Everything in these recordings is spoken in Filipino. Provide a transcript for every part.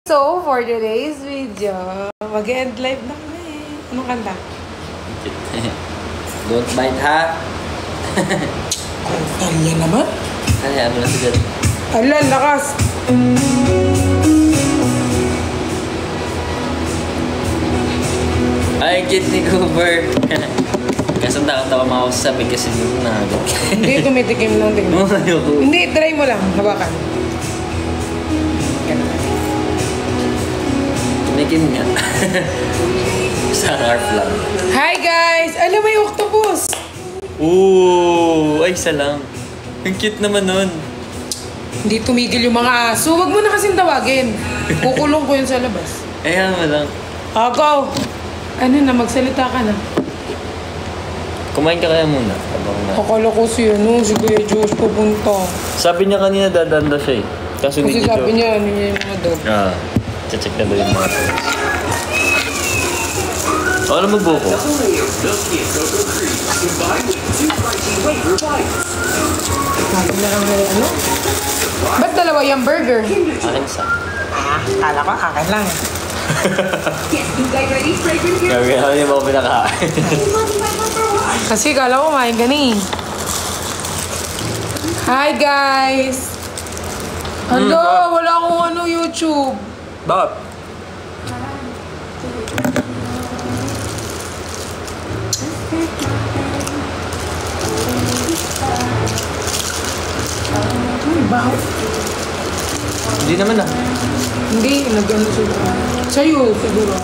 So, for today's video, mag-end live na kami. Anong kanta? Don't bite, ha? Alya naman? Ano na sigad? Ala, lakas! Ay, cute ni Cooper. Kaso nakatawa makasabi kasi nung nahagat. Hindi, tumitikim lang. Hindi, try mo lang. Hawakan. Tumikim nga. Sa harp lang. Hi guys! Alam mo yung octopus! Ooh! Ay, isa lang. Ang cute naman nun. Hindi tumigil yung mga aso. Huwag mo na kasing tawagin. Kukulong ko yun sa labas. Ayan mo lang. Agaw! Ano na, magsalita ka na. Kumain ka kaya muna. Akala ko siya, no? Si Kuya Josh pupunta. Sabi niya kanina dadanda siya eh. Kasi sabi niya, ano niya yung mga dog. Check na daw yung mga dog. Ano magbuko? Sabi na lang ano? Ba't dalawa yung burger? Akin isa. Kala ko akin lang. Gabi namin yung mga pinakain. Kasi kala ko kumain ka ni. Hi guys! Hello! Wala akong YouTube. Bakit? Baho. Hindi naman Hindi, nag-ano sila. Sa'yo, siguro.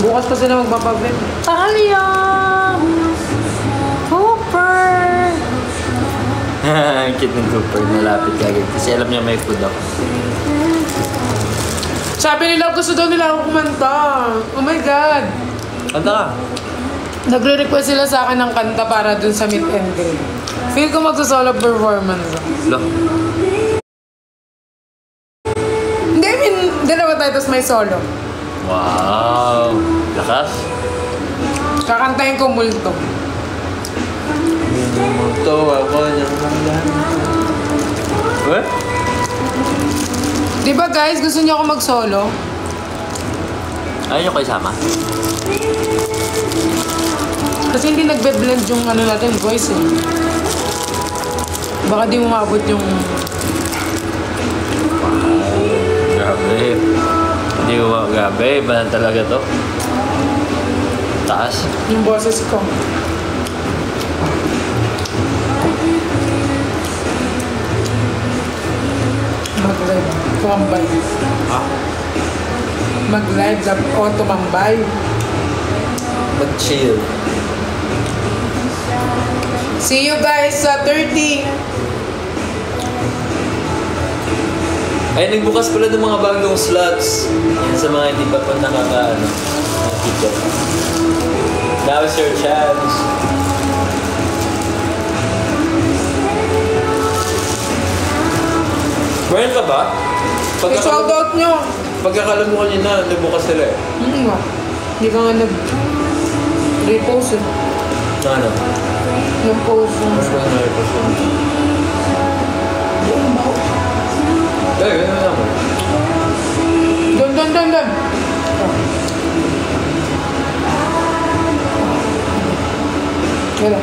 Bukas pa sila magpapabit. Talia! Cooper! Cute ng Cooper, malapit ka agad. Kasi alam niya may food ako. Sabi nila, gusto daw nila ako kumanta. Oh my God! Kanta ka? Nagre-request sila sa akin ng kanta para dun sa meet and greet. Feel ko magsa-solo performance. Lo? Hindi, I mean, dalawa tayo, tapos may solo. Wow! Lakas? Kakantahin ko multo. Multo ako ng malam. What? Di ba guys, gusto niyo ako mag-solo? Ayaw niyo kayo sama? Kasi hindi nagbe-blend yung ano natin, voice eh. Baka di mo maabot yung... Grabe. Hindi ko grabe. Iba na talaga to. Taas. Yung boses ko. Mag-live. Tumambay. Ha? Mag-live o tumambay. Mag-chill. See you guys sa 30. Ay, nagbukas pala ng mga bagong slots. Yan sa mga hindi pa nakakita. Now's your chance. Meron ka ba? I-shoutout nyo. Pagkakalam mo kanina, nagbukas sila eh. Hindi ka nga nag-repost eh. Ano? Nag-post mo. Ano ba na-repost mo? Ay, ano naman? Don. Wala.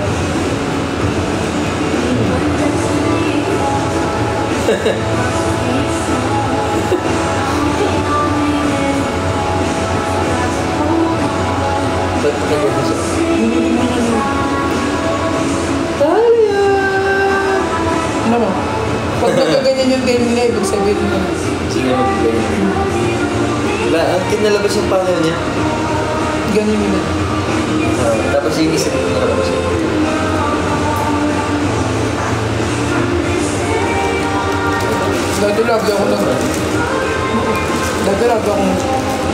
Ba't kayo gusto? Talia! Ano mo? Pag nagkaganyan yung tail nila, ibig sabihin mo. Sino mag-play? Wala, ang kinalabas yung pangalan niya. Ganyan nila. Tapos yung isa na nakalabas yun. Dati lagi ako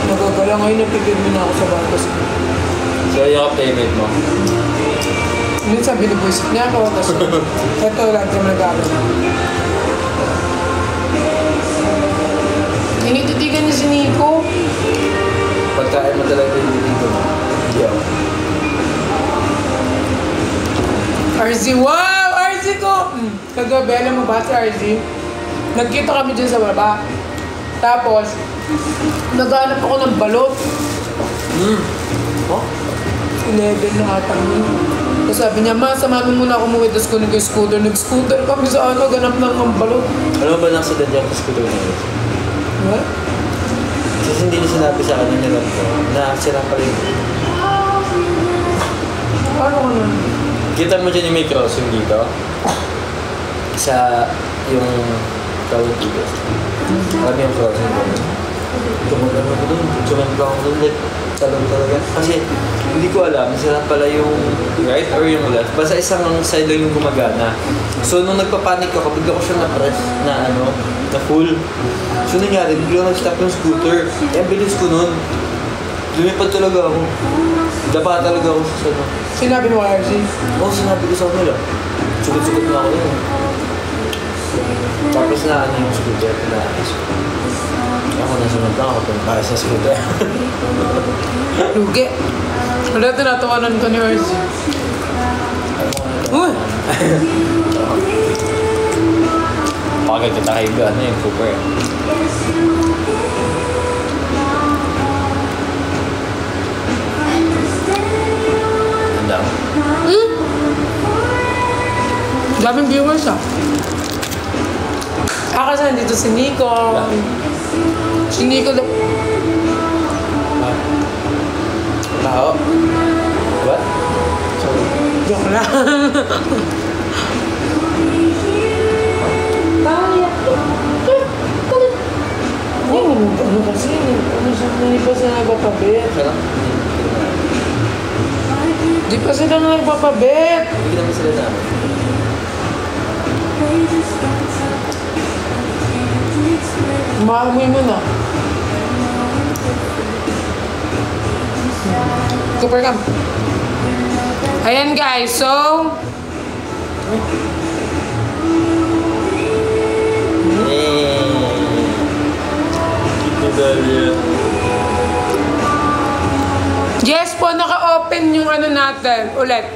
nagagala. Ngayon napigil mo na ako sa batas. So, yung playmate mo? Minsan binibuisit niya ako. Tapos ito lagi ako nag-aaral. Tinititigan niya si Nico. Pagkain mo talaga yung dito mo. Hindi ako. RZ, wow! RZ ko! Kagabi, alam mo ba si RZ? Nagkita kami dyan sa baba. Tapos, naghanap ako ng balot. Oh? 11 na ata yun. Tapos sabi niya, ma, samahan mo muna ako umuwi. Tapos ko nag-scooter. Nag-scooter kami sa ano, ganap lang ng balot. Alam mo ba nang sa dadya ko scooter na yun? What? Kasi hindi niya sinabi sa akin yung ko na sira pa rin. Paano ka na? Kita mo dyan yung may crossing dito? Sa yung tawag dito. Alam yung crossing dito. Tumagal mo doon. Tumagal ako doon. Like, talong talaga. Kasi hindi ko alam, sira pala yung right or yung left. Basta isang side lang yung gumagana. So nung nagpapanik ako, bigla ko siya na-press na ano, na full. So nangyari, bigla nag-stop yung scooter. Eh, ang bilis ko nun. Lumipad talaga ako. Dapa talaga ako sa ano. Sinabi mo kay RC? Oo, sinabi ko sa kanila. Sugot-sugot na ako yun. Tapos na ano yung scooter, pinaayos ko. Ako nasunod lang ako kung para sa scooter. Lugi. Wala tinatawanan ko ni RC. Uy! Bakit kita kaibigan na yung Cooper? Ganda. Daming viewers ah. Kasi nandito si Nico. Si Nico daw. Tao? What? Sorry. Joke lang. Ano kasi? Ano siya? Hindi pa sila nagpapabit. Kaya lang? Di pa sila nagpapabit. Hindi naman sila namin. Maamoy mo na. Cooper cam. Ayan guys, so yes po, naka-open yung ano natin ulit.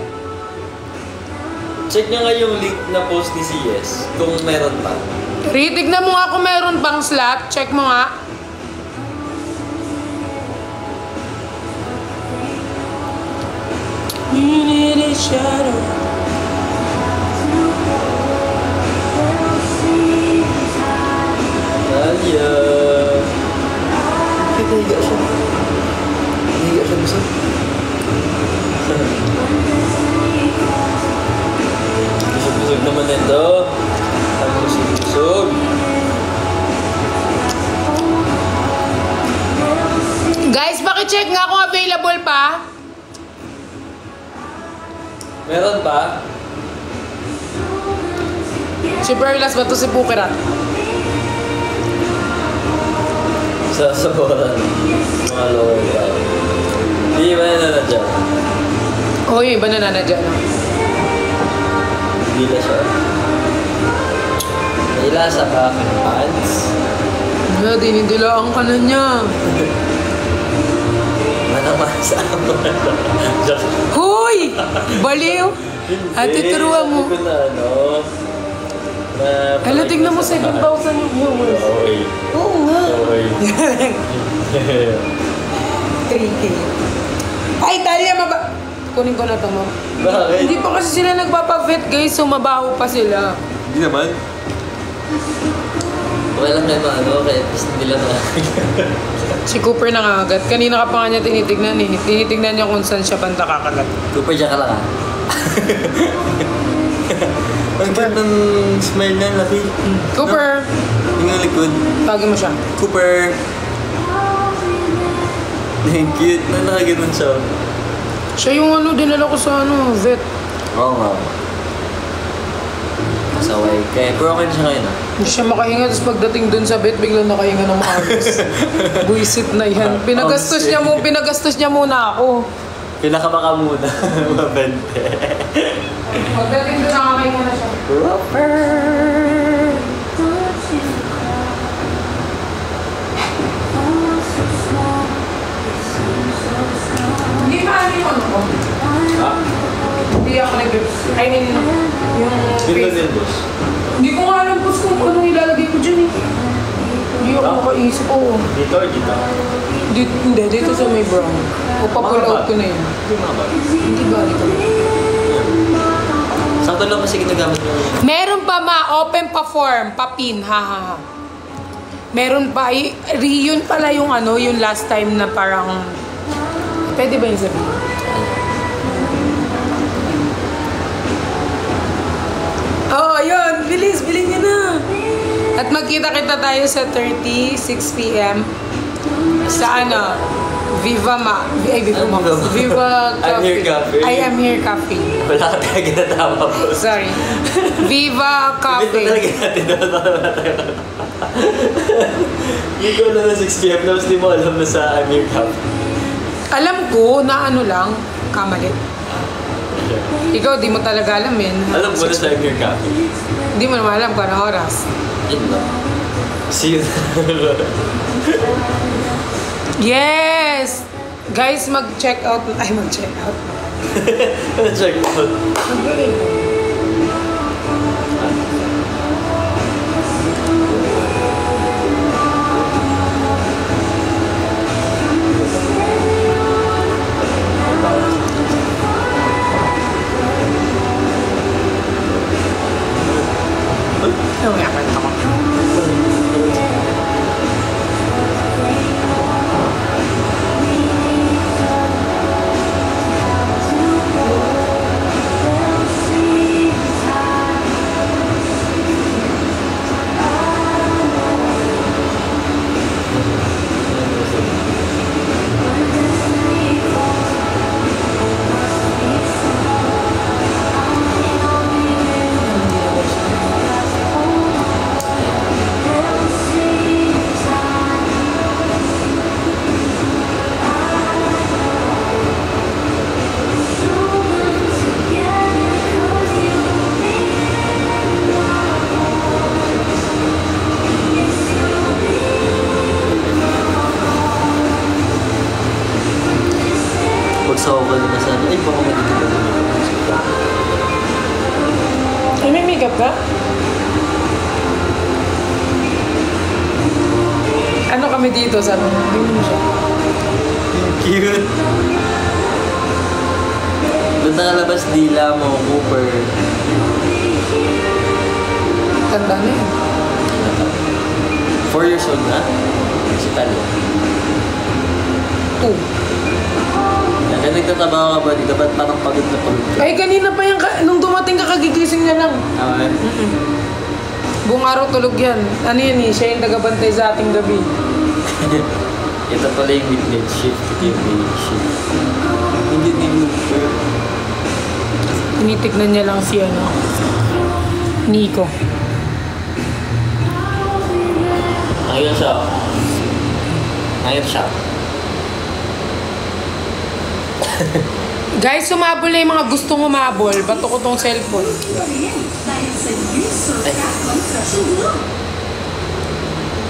Check nyo nga yung link na post ni CS kung meron pa. Titignan mo nga kung meron pang slot. Check mo nga. You need a shadow. Talia. Bakit nahiga siya? Nahiga siya gusto? Busog-busog naman ito. Ang busog-busog. Guys, pakicheck nga kung available pa. Meron ba? Si Perlas ba to si Pukirat? Sa saboran. Mga lower pa. Hindi ba na dyan? Oo, yung iba na nanadyan. Hindi na siya. May lasa pa aking pants. Wala, dinidilaan ka na niya. Manamasa mo. Hoy! Baliw! Ate, turuan mo. Sabi ko na ano. Hala, tignan mo 7,000 yung viewers. Okay. Oo nga. Okay. 3K. Ay, Talia, kunin ko na ito, ma'am. Bakit? Hindi pa kasi sila nagpapavit, guys. So, mabaho pa sila. Hindi naman. Okay lang kayo ano, kaya tapos nila na. Si Cooper nangagat. Kanina ka pa nga niya tinitignan eh. Tinitignan niya kung saan siya banda kakagat. Cooper, dyan ka lang ah. Ang cute ng smile na laki. Cooper! Yung ang likod. Tawagin mo siya. Cooper! Ang cute na nakaganon siya. Siya yung ano, dinala ko sa ano, vet. Oo nga. Masaway. Kaya, pero okay na siya ngayon ah. Hindi siya makahinga, tapos pagdating dun sa vet, biglang nakahinga ng maayos. Buisit na yan. Pinagastos niya muna ako. Pinakabaka muna. Mabente. Pagdating dun, nakakahinga na siya. Cooper! Hindi maano yung ano ko. Ha? Hindi ako I mean, yung Dito face. din, boss. Hindi ko nga alam boss kung anong ilalagay ko dyan eh. Hindi ako makaisip. Oo. Dito or dito? Hindi, dito sa may brown. O pa-pull out ko na yun. Hindi mga bag. Hindi ba dito? Sakto lang kasi ginagamit mo. Meron pa open pa form, pa pin, ha. Meron pa, yun pala yung ano, yung last time na parang, pwede ba yung sabihin? Oo, yun, bilis, bilhin niya na. At magkita-kita tayo sa 30, 6 p.m. sa ano, Viva I'm Here Cafe. I am here cafe. Wala ka talaga natama po. Sorry. Viva Ibig Cafe. talaga natin doon. Hindi ko alam na 6 p.m. Tapos di mo alam na sa I'm Here Cafe. Alam ko na ano lang, kamali. Ikaw, di mo talaga alam yun. Alam ko na sa I'm Here Cafe. Di mo naman alam kung anong oras. Yun lang. See you. Yes! Guys, mag-check out. Ay, mag-check out. Check out. Mag-galing. Ano nga ba ako? Pagsawal na sana. Ay, baka matitipid na ako. Ay, may makeup ka? Ano kami dito? Sabi mo, tingnan mo siya. Cute. Doon nakalabas dila mo, Cooper. Tanda na yun. 4 years old na? Si Talo. 2. Kaya nagtatrabaho ka ba dito? Ba't parang pagod na pagod ka? Ay, kanina pa yung, nung dumating ka, kagigising niya lang. Okay. Buong araw tulog yan. Ano yan eh, siya yung tagabantay sa ating gabi. Ito pala yung midnight shift. Ito yung day shift. Hindi din Cooper. Tinitignan niya lang si ano, Nico. Ayun siya. Ayun siya. Guys, sumabol na yung mga gustong humabol. Bato ko tong cellphone.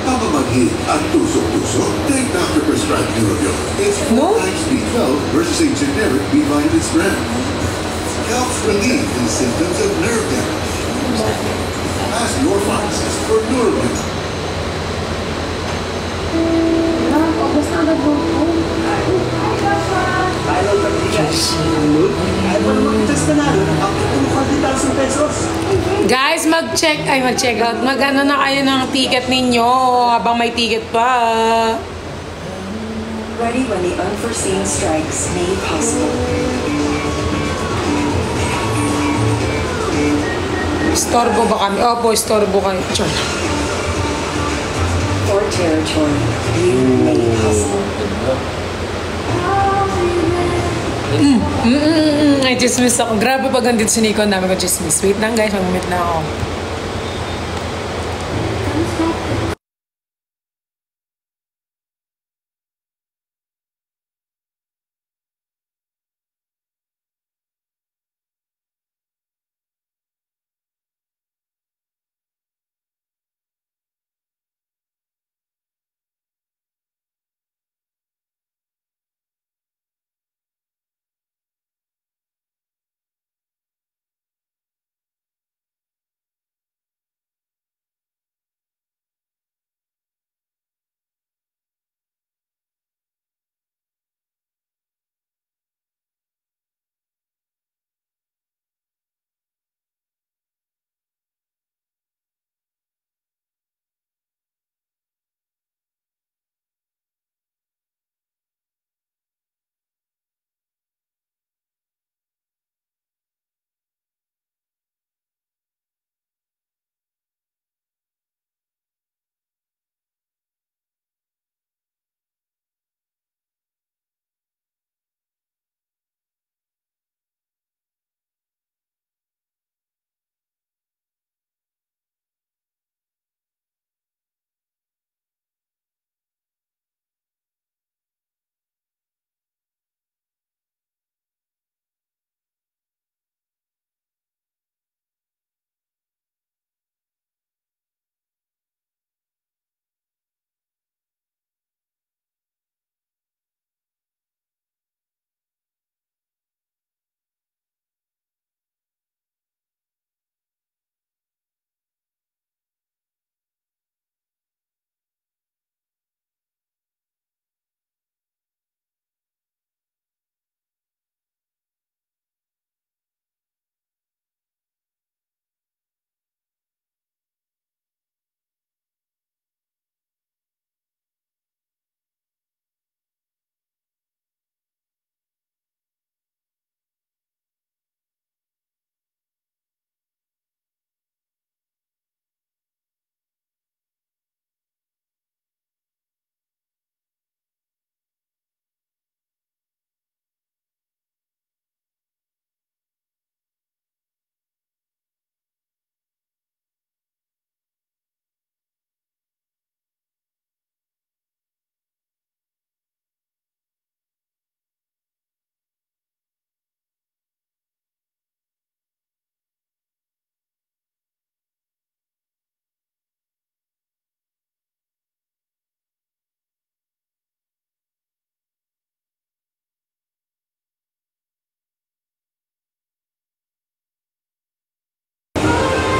Pamamaghi at tusok-tusok, take Dr. Prescribed Neurobion. It's 4 No? times B12 versus a generic B vitamin brand. Helps relieve the symptoms of nerve damage. Ask your pharmacist for Neurobion. Guys, mag-check out. Mag-ano na kayo ng ticket ninyo habang may ticket pa. Ready when the unforeseen strikes made possible. Storbo ba kami? Opo, storbo kayo. Char. For territory, you made possible. Ay, chismis ako. Grabe pag andito si Nico, ang dami ko chismis. Wait lang guys, mag-meet na ako.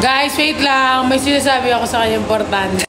Guys, wait lang. May sinasabi ako sa kanya importante.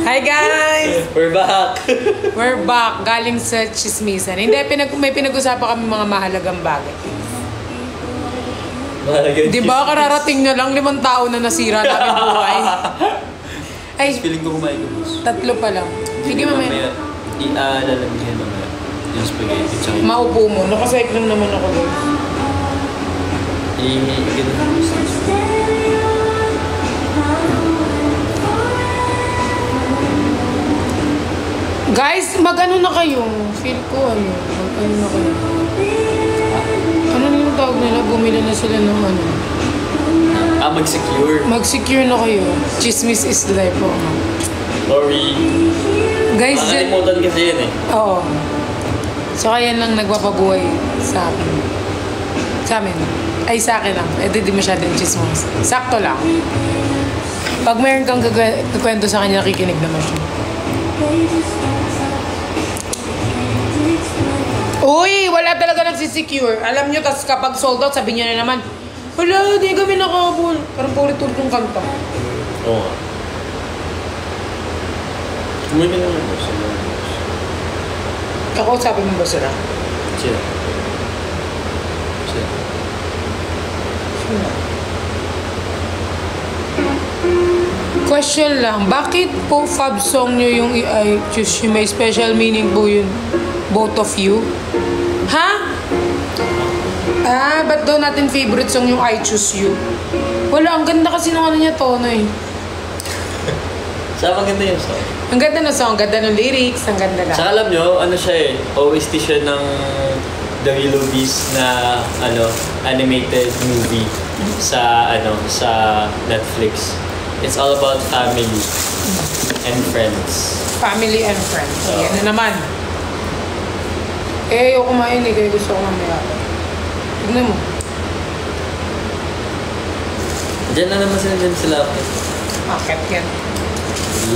Hi guys! We're back! We're back. Galing sa chismisan. Hindi, may pinag-usapan kami mga mahalagang bagay. Di ba kararating na lang 5 tao na nasira namin buhay? Ay, Feeling ko kumain ko, boss. 3 pa lang. Sige mamaya. Lalamihan mamaya. Yung spaghetti. Tsaka Maupo mo. Nakacycling naman ako guys. ganun ang gusto. Guys, mag-ano na kayo? Feel ko mag-ano na kayo. Ano yung tawag nila? Bumili na sila ng ano. Mag-secure. Mag-secure na kayo. Chismis is life po. Sorry. Guys, Nakalimutan kasi yun eh. Oo. So kaya lang nagpapabuhay sa akin. Sa amin. Ay, sa akin lang. Eh, di masyadong chismos. Sakto lang. Pag mayroon kang kakwento sa kanya, nakikinig naman siya. Uy, wala talaga nagsisecure. Alam nyo, tas kapag sold out, sabi niya na naman, wala, di kami nakabul. Parang paulit-ulit yung kanta. Oo nga. Umimi naman po sa mga boss. Kakausapin mo ba sila? Sila. Question lang, bakit po fab song nyo yung I choose you? May special meaning po yun? Both of you? Ha? Ba't daw natin favorite song yung I choose you? Wala, ang ganda kasi ng ano niya tono eh. Saan maganda yung song? Ang ganda ng song, ang ganda ng lyrics, ang ganda lang. Saka alam nyo, ano siya eh, OST siya ng The Willow Beast na animated movie sa Netflix. It's all about family and friends. Family and friends. Yan na naman. Eh, ayoko kumain eh, kaya gusto ko mamaya. Tignan mo. Diyan na naman sila Akit yan.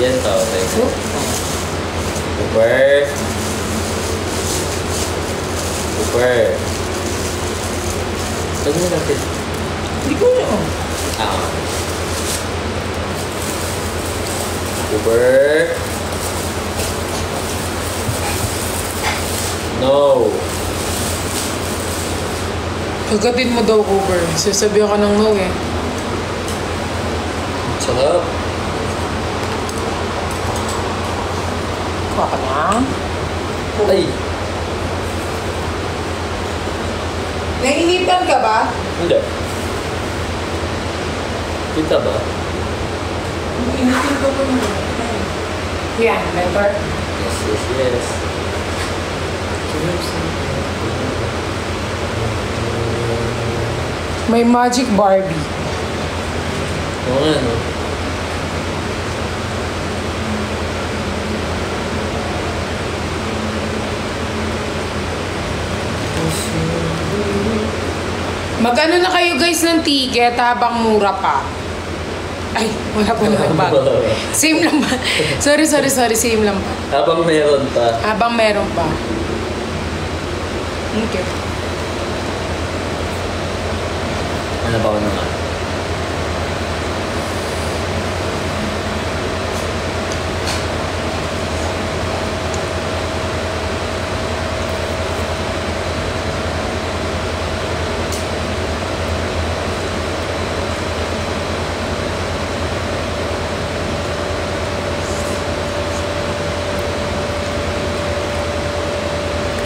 Yan to. Cooper. Cooper. Pag mo natin. Hindi ko yun. Ah. Cooper. No. Kagatin mo daw, Cooper. Sasabihan ka ng no eh. Sarap. Kuha ka na. Ay. Nainitan ka ba? Hindi. Kita ba? Nainitan ka ba mo? Yan, remember? Yes, yes, yes. May Magic Barbie. Oo nga, no? Magano na kayo guys ng ticket habang mura pa? Ay, wala pa naman bago. Same lang ba? Sorry, same lang ba? Habang meron pa. Habang meron pa. Okay. Ano ba ako naman?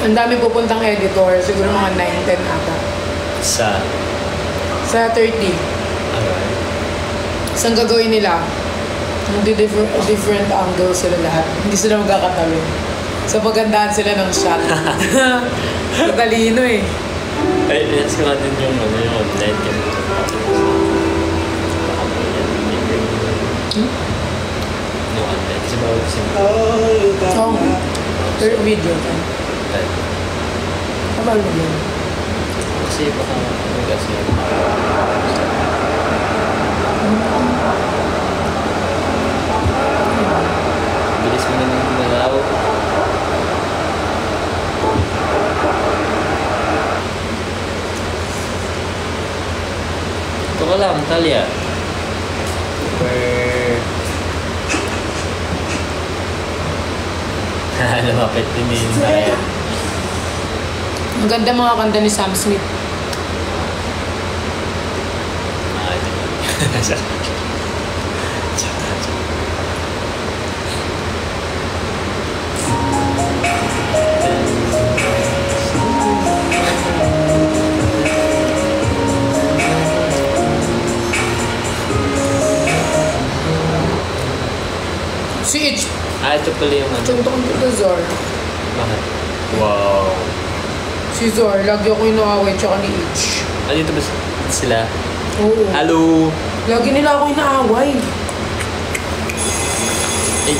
Ang dami pupuntang editor. Siguro mga 9-10 ata. Sa? Sa 30. Alright. Saan gagawin nila? Hindi different angles sila lahat. Hindi sila magkakatabi. So pagandaan sila ng shot. Talino eh. Ay, yes ko natin yung online kasi. Baka mo yan. Yung online. Kasi bawal kasi. Oo. Third video ka. Kabal mo yun. Kasi baka ano kasi. Bilis mo naman kumalaw. Ito ka lang, Talia. Lumapit din yun tayo. Ang ganda mga kanta ni Sam Smith. Si Itch. Ito pala yung ano. Tuntok ko Zor. Bakit? Wow. Si Zor, lagi ako inaaway tsaka ni Itch. Dito ba sila? Oo. Hello? Lagi nila ako inaaway. Eh.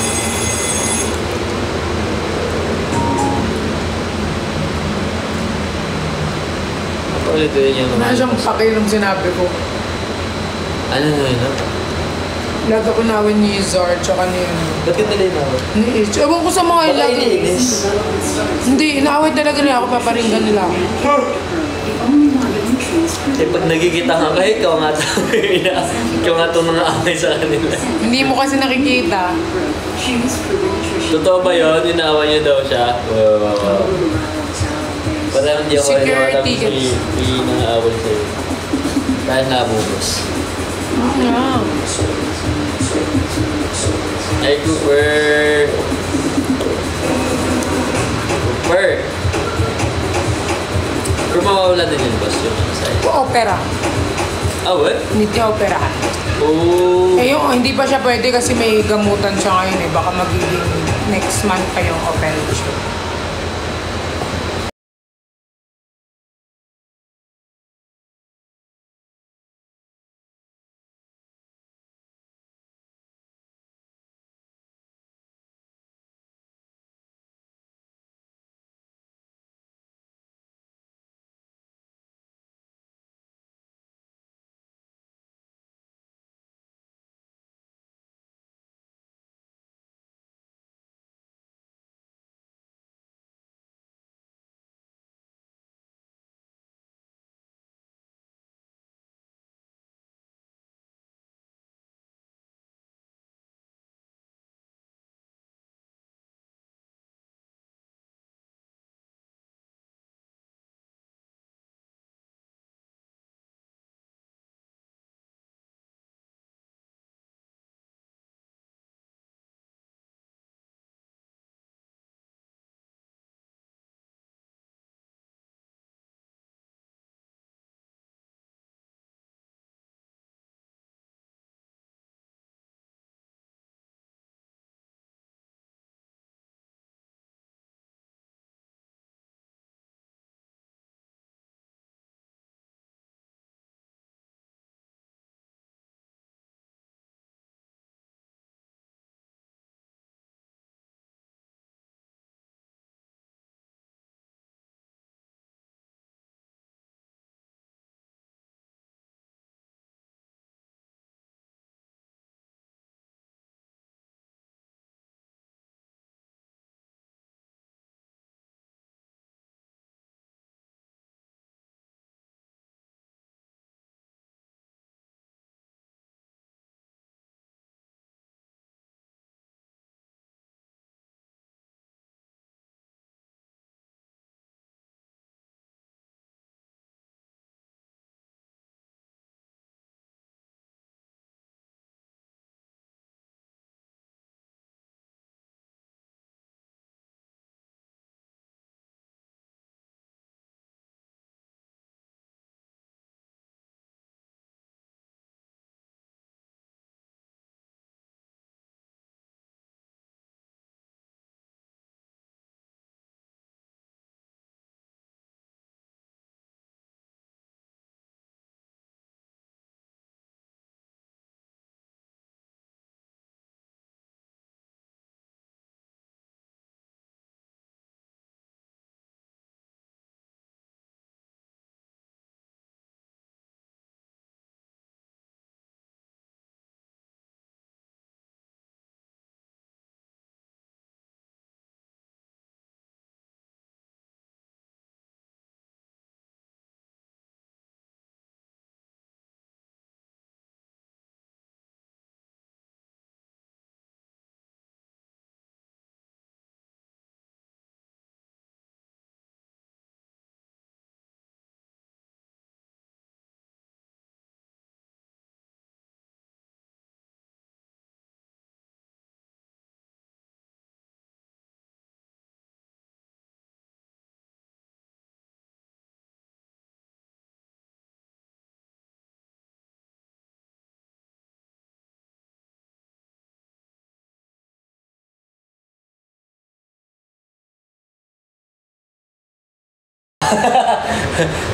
Ulit din yung Wala siyang pake nung sinabi ko. Ano na yun? Lagi ako inaaway ni Zor tsaka ni Ba't ka nila yun ako? ni Itch. Ewan ko sa mga Baka lagi. iniinis. Hindi, inaaway talaga nila ako. Paparinggan nila ako. Eh, pag nagkikita ka kayo, ikaw nga ikaw nga itong mga amay sa kanila. Hindi mo kasi nakikita. Totoo ba yun? Inaaway niyo daw siya? Wow. Parang hindi ako Security may nangaaway sa'yo. Dahil nabubos. Yeah. Ay, Cooper! Cooper! Pero mawawala din yun, boss, yung side. Opera. Ah, what? Hindi opera. Oh! Eh yung hindi pa siya pwede kasi may gamutan siya ngayon eh. Baka magiging next month pa yung operation.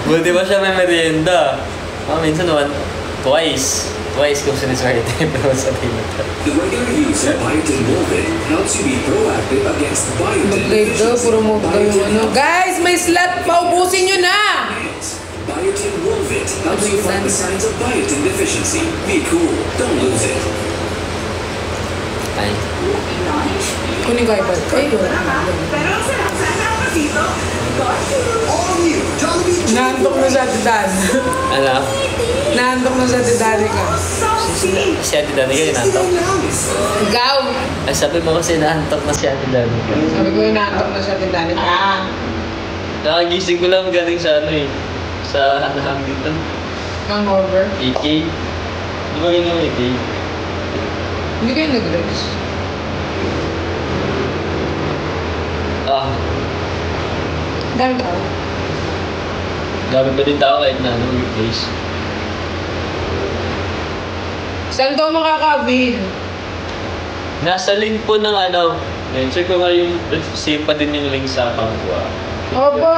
Buti ba siya may merienda? Minsan naman, twice. Twice kung siniswerte pero sa tingin ka. The regular use of biotin Wolvit helps you be proactive against biotin Mag-live daw, promote daw yung ano. Guys, may slot! Paubusin nyo na! Biotin Wolvit helps you find the signs of biotin deficiency. Be cool, don't lose it. Ay. Kunin ko iPad. Ay, wala. All new Jollibee Naantok na sa titan. Ano? Naantok na sa titan ka. Si Ate Danica yung naantok. Ikaw! Ay, sabi mo kasi naantok na si Ate Danica. Sabi ko yung naantok na sa titan ka. Nakagising ko lang galing sa ano eh. Sa hanahang dito. Hangover. AK. Di ba yun yung AK? Hindi kayo nag-rex. Ah, Dami tao. dami pa din tao kahit na ano, weekdays. Saan daw makaka-avail? Nasa link po ng ano, check ko nga yung, same pa din yung link sa account ko ah. Opo!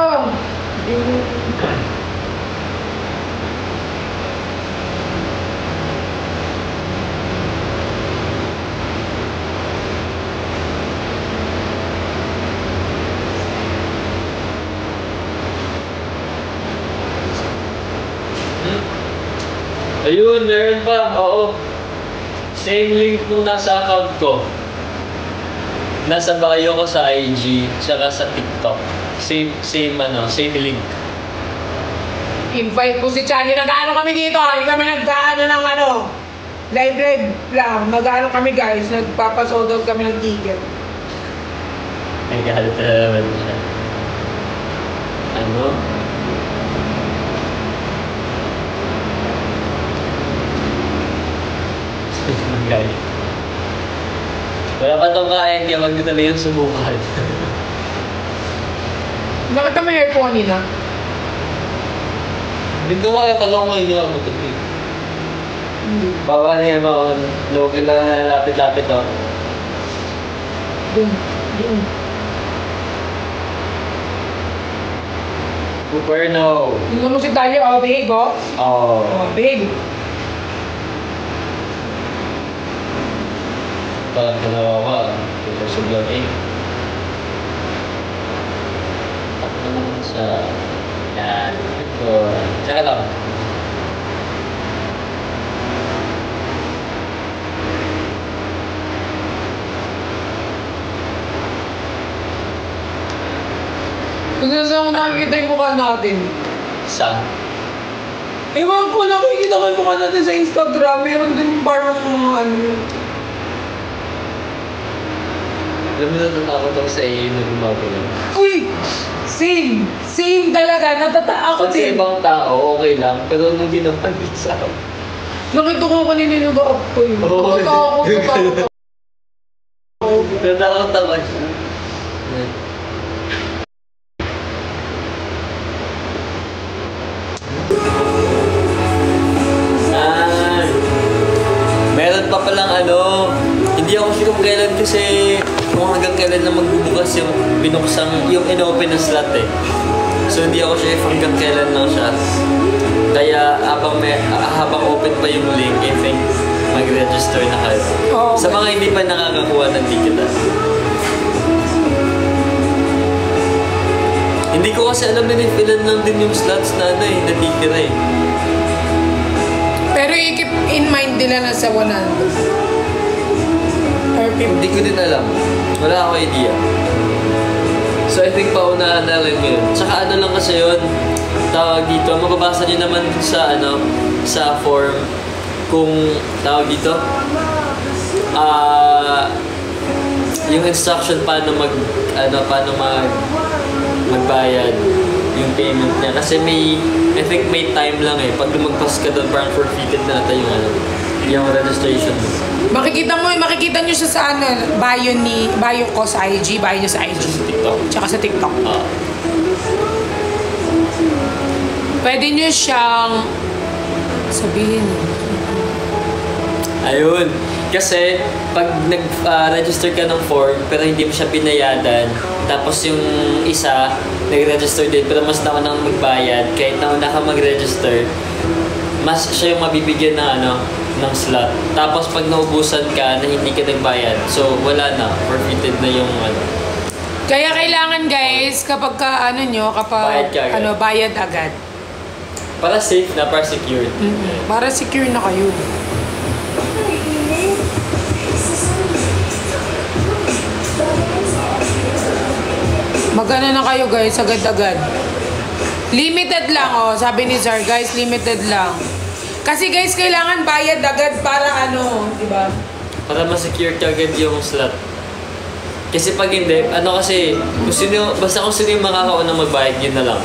Ayun, meron pa, oo. Same link nung nasa account ko. Nasa bio ko sa IG, tsaka sa TikTok. Same link. Invite po si Chani. Nag-ano kami dito. Hindi kami nag-ano ng ano. Live lang. Nag-ano kami guys. Nagpapasold out kami ng ticket. Ay, galit na naman siya. Ano? Galit. Wala pa itong kain, kaya wag nyo talagang subukan. Bakit ka may hair po kanina? Hindi ko makakalong ngayon yung ako ito. Baba na yan mga local lang na lapit-lapit oh. Dun. Super no. Tingnan mo si Talia. Oh, babe, oh. Oh. Oh, babe. Parang ganawa ko ah. Kusog lang eh. Ako naman sa... Yan. Ito. Tsaka lang. Kung saan ko nakikita yung mukha natin. Saan? Ewan ko, nakikita ko yung mukha natin sa Instagram. Meron din parang mga ano yun. Alam mo, natatakot ako sa iyo na gumagawa. Uy! Same! Same talaga! Natatakot Kasi din. ibang tao, okay lang. Pero nung ginawa din sa akin. Nakita ko kanina yung back ko yun. Oo. Natatakot ako. Natatakot ako siya. Meron pa palang ano, hindi ako sure kung kailan kasi kung hanggang kailan na magbubukas yung binuksang, yung inopen na slot eh. So hindi ako sure if hanggang kailan lang siya. Kaya habang open pa yung link, I think mag-register na kayo. Oo, Sa mga hindi pa nakakakuha ng ticket ah. Hindi ko kasi alam din if ilan lang din yung slots na ano eh, natitira eh. Pero i-keep in mind nila na sa 100. Or 50. Hindi ko din alam. Wala akong idea. So I think paunahan na lang yun. Tsaka ano lang kasi yun, tawag dito, mababasa nyo naman sa ano, sa form kung tawag dito, yung instruction paano magbayad yung payment niya. Kasi I think may time lang eh. Pag lumagpas ka doon, parang forfeited na natin yung registration mo. Makikita nyo siya sa ano, bio ko sa IG, bio nyo sa IG. TikTok. Tsaka sa TikTok. Ah. Pwede nyo siyang sabihin. Ayun. Kasi, pag nag-register ka ng form, pero hindi mo siya binayadan, tapos yung isa, nag-register din, pero mas nauna kang magbayad. Kahit nauna ka mag-register, mas siya yung mabibigyan na ng slot. Tapos pag naubusan ka na hindi ka nagbayad, so wala na, forfeited na yung Kaya kailangan guys, kapag Bayad ka agad. bayad agad. para safe na, para secured. Para secure na kayo. Magana na kayo guys, agad-agad. Limited lang sabi ni Sir guys, limited lang. Kasi guys, kailangan bayad agad para di ba? Para ma-secure ka agad yung slot. Kasi pag hindi, basta kung sino yung makakaunang magbayad, yun na lang.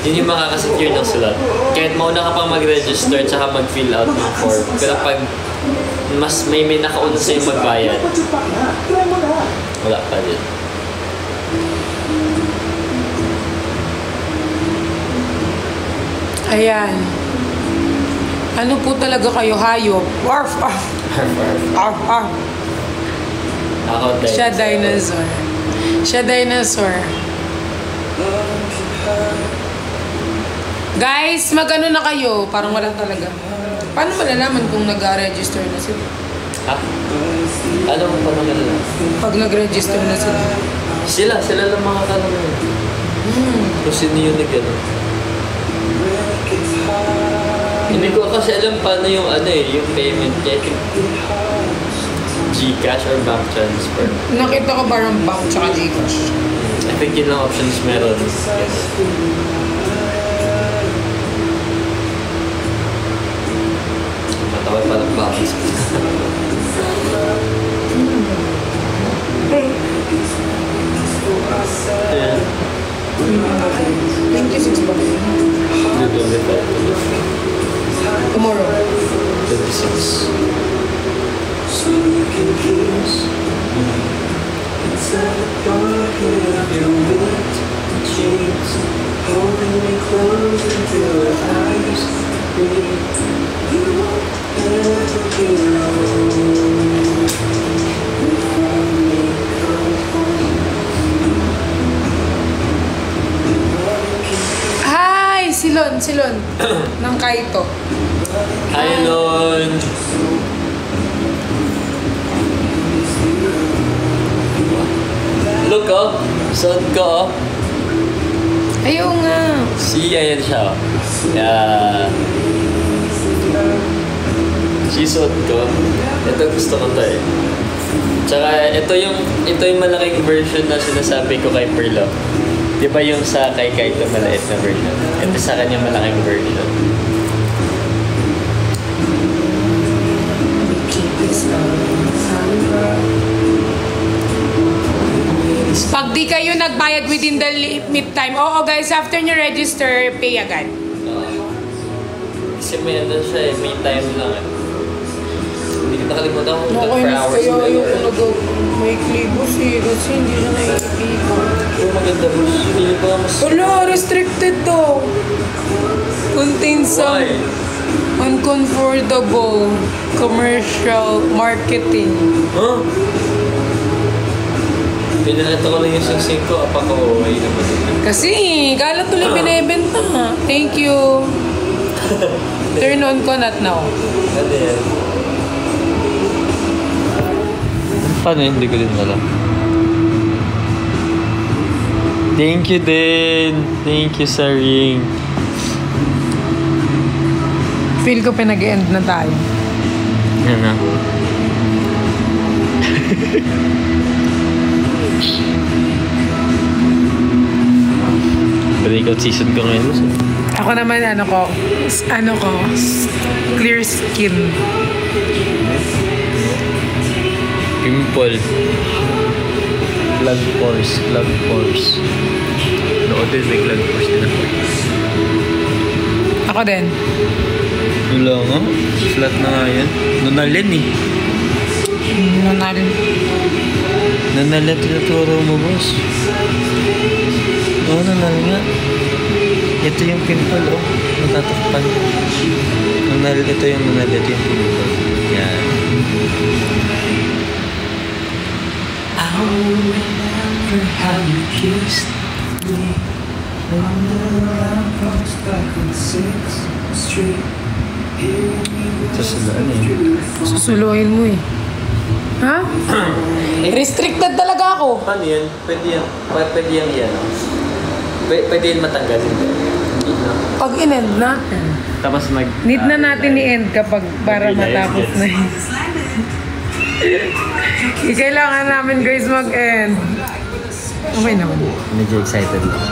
Yun yung makakasecure ng slot. Kahit mauna ka pang mag-register tsaka mag-fill out ng form. Pero pag mas may nakauna sa'yo magbayad, wala pa din. Ayan. Ano po talaga kayo, hayop? Arf, arf. Arf, arf. Ako, Dinosaur. Siya dinosaur. Guys, magano na kayo? Parang wala talaga. Paano malalaman kung nag-register na sila? Ha? Ano mo pa naman lang? Pag nag-register na sila. Sila lang makakalaman. Kung sino yung Hindi ko kasi alam paano yung yung payment niya. Gcash or bank transfer. Nakita ko parang bank tsaka Gcash. I think yun lang options meron. Yes. Matawag palang bank. Ayan. 26 ba? Tomorrow. 26. Hi! Silon. Ng Kaito. Hi, Lon! Look, suot ko, Ayaw nga. ayan siya, Yeah. Suot ko. Ito gusto ko to Tsaka, ito yung malaking version na sinasabi ko kay Perlo. Di ba yung sa kay Kaito maliit na version? Ito sa kanya malaking version. Pag di kayo nagbayad within the limit time, guys, after nyo register, pay agad. Kasi may siya may time lang Hindi ko nakalimutan kung Nakainis hours kaya na yung may klibos kasi hindi siya naiipipan. maganda boss. Hindi pa mas... Wala, restricted to. Contains some Why? uncomfortable commercial marketing. Huh? Pinalata ko lang yung sing-sing ko. Apa ko, okay naman. Kasi, kalat tuloy binibenta. Thank you. Turn on ko, not now. Ano yan? Paano yun? Hindi ko din alam. Thank you din. Thank you sa ring. Feel ko pinag-end na tayo. Yan na. Breakout season ko ngayon. Ako naman, clear skin. Pimple. Clog pores. Nood din, may clog pores din ako. Ako din. Wala nga. Flat na nga yan. Nunalin Nunalin tinuturo mo, boss. Nunal nga. Ito yung pimple, natatakpan. Ito yung pimple. Yan. I remember how you kissed Susulaan eh. Susuluhin mo eh. Ha? Restricted talaga ako. Paano yan? Pwede yan. Pwede yan yan. Pwede yan matanggal. Hindi na. Pag in-end natin. Tapos Need na natin i-end kapag para matapos na yun. Kailangan namin guys mag-end. Okay naman. Medyo excited lang.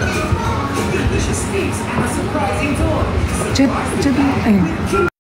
Chat, ayun.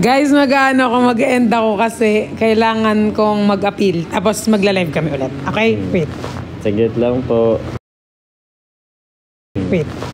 Guys, mag-ano ako, mag-end ako kasi kailangan kong mag-appeal. Tapos magla-live kami ulit. Okay? Wait. Saglit lang po. Wait.